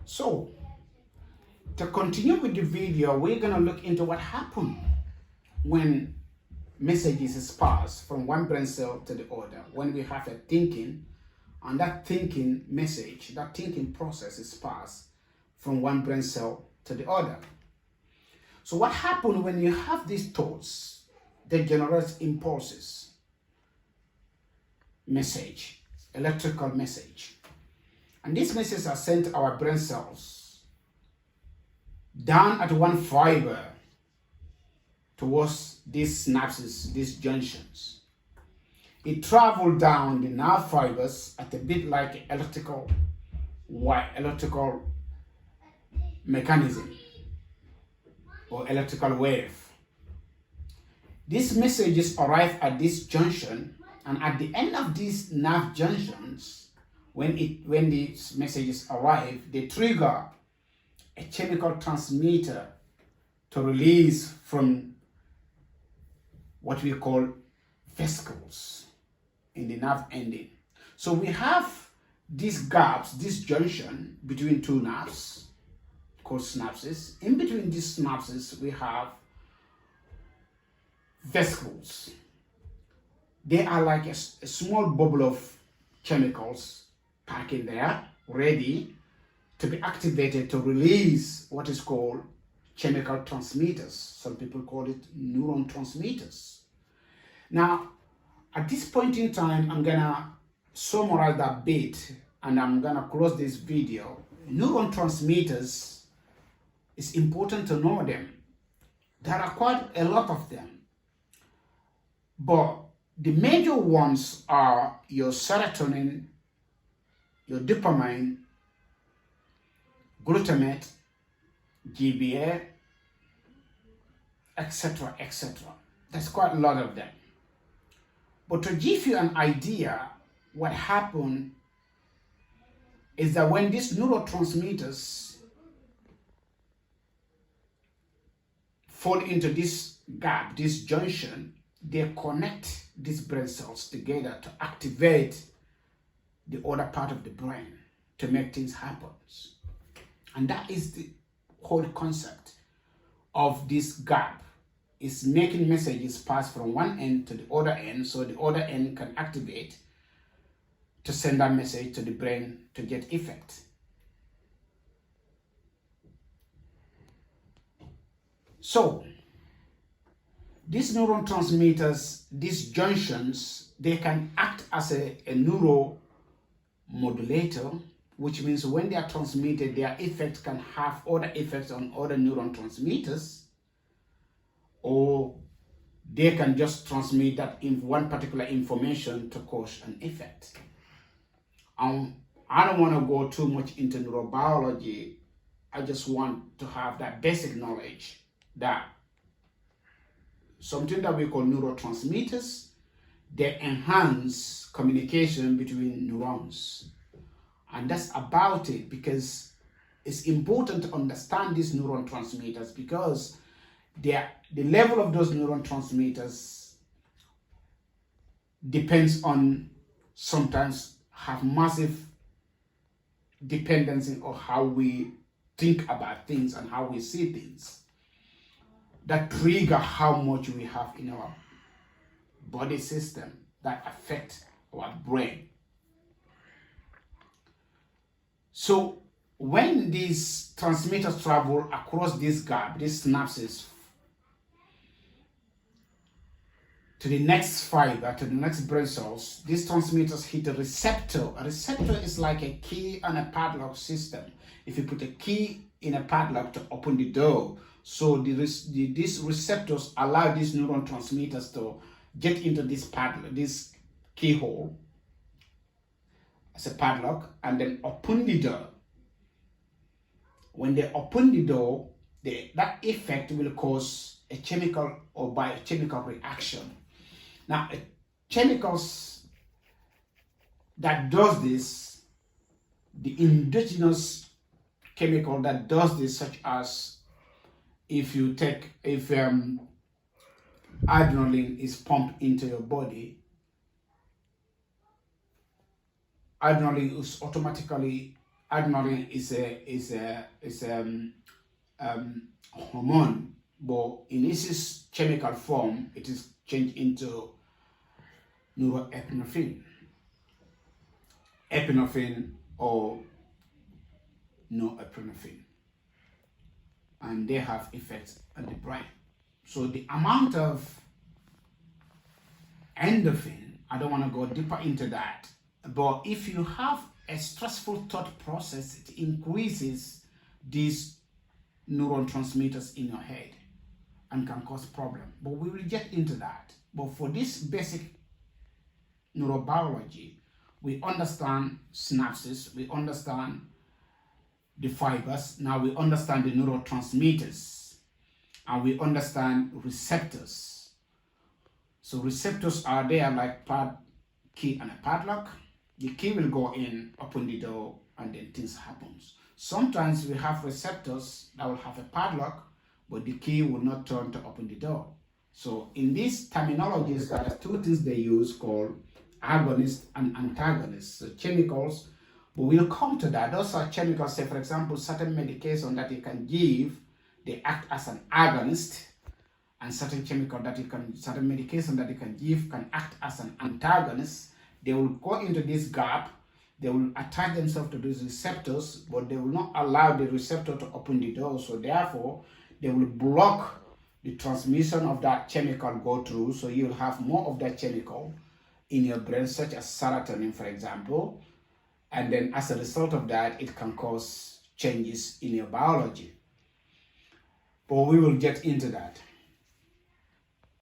So, to continue with the video, we're going to look into what happened when messages is passed from one brain cell to the other. When we have a thinking, and that thinking message, that thinking process is passed from one brain cell to the other. So what happens when you have these thoughts that generate impulses, message, electrical message. And these messages are sent to our brain cells down at one fiber towards these synapses, these junctions. It travels down the nerve fibers at a bit like electrical mechanism or electrical wave. These messages arrive at this junction, and at the end of these nerve junctions, when these messages arrive, they trigger a chemical transmitter to release from what we call vesicles in the nerve ending. So we have these gaps, this junction between two nerves called synapses. In between these synapses, we have vesicles. They are like a small bubble of chemicals packed in there, ready to be activated to release what is called chemical transmitters. Some people call it neuron transmitters. Now, at this point in time, I'm gonna summarize that bit and I'm gonna close this video. Neuron transmitters, it's important to know them. There are quite a lot of them, but the major ones are your serotonin, your dopamine, glutamate, GBA, etc., etc. There's quite a lot of them. But to give you an idea, what happened is that when these neurotransmitters fall into this gap, this junction, they connect these brain cells together to activate the other part of the brain to make things happen. And that is the whole concept of this gap. Is making messages pass from one end to the other end, so the other end can activate to send that message to the brain to get effect. So these neurotransmitters, these junctions, they can act as a neuromodulator, which means when they are transmitted, their effect can have other effects on other neuron transmitters, or they can just transmit that in one particular information to cause an effect. I don't want to go too much into neurobiology. I just want to have that basic knowledge that something that we call neurotransmitters, they enhance communication between neurons. And that's about it, because it's important to understand these neuron transmitters, because the level of those neuron transmitters depends on, sometimes have massive dependency on how we think about things and how we see things, that trigger how much we have in our body system, that affect our brain. So when these transmitters travel across this gap, these synapses, to the next fiber, to the next brain cells, these transmitters hit a receptor. A receptor is like a key and a padlock system. If you put a key in a padlock to open the door, so these receptors allow these neuron transmitters to get into this padlock, this keyhole as a padlock, and then open the door. When they open the door, that effect will cause a chemical or biochemical reaction. Now, chemicals that does this, the endogenous chemical that does this, such as if adrenaline is pumped into your body, adrenaline is automatically adrenaline is hormone, but in its chemical form, it is changed into neuroepinephrine, epinephrine or norepinephrine, and they have effects on the brain. So the amount of endorphin, I don't want to go deeper into that, but if you have a stressful thought process, it increases these neurotransmitters in your head and can cause problem. But we will get into that. But for this basic neurobiology, we understand synapses, we understand the fibers, now we understand the neurotransmitters, and we understand receptors. So receptors are there like key and a padlock. The key will go in, open the door, and then things happens. Sometimes we have receptors that will have a padlock, but the key will not turn to open the door. So in these terminologies, there are two things they use called agonist and antagonist. So chemicals, but we'll come to that. Those are chemicals, say for example, certain medication that you can give, they act as an agonist, and certain medication that you can give can act as an antagonist. They will go into this gap, they will attach themselves to these receptors, but they will not allow the receptor to open the door. So therefore, they will block the transmission of that chemical go through. So you'll have more of that chemical in your brain, such as serotonin, for example. And then as a result of that, it can cause changes in your biology. But we will get into that.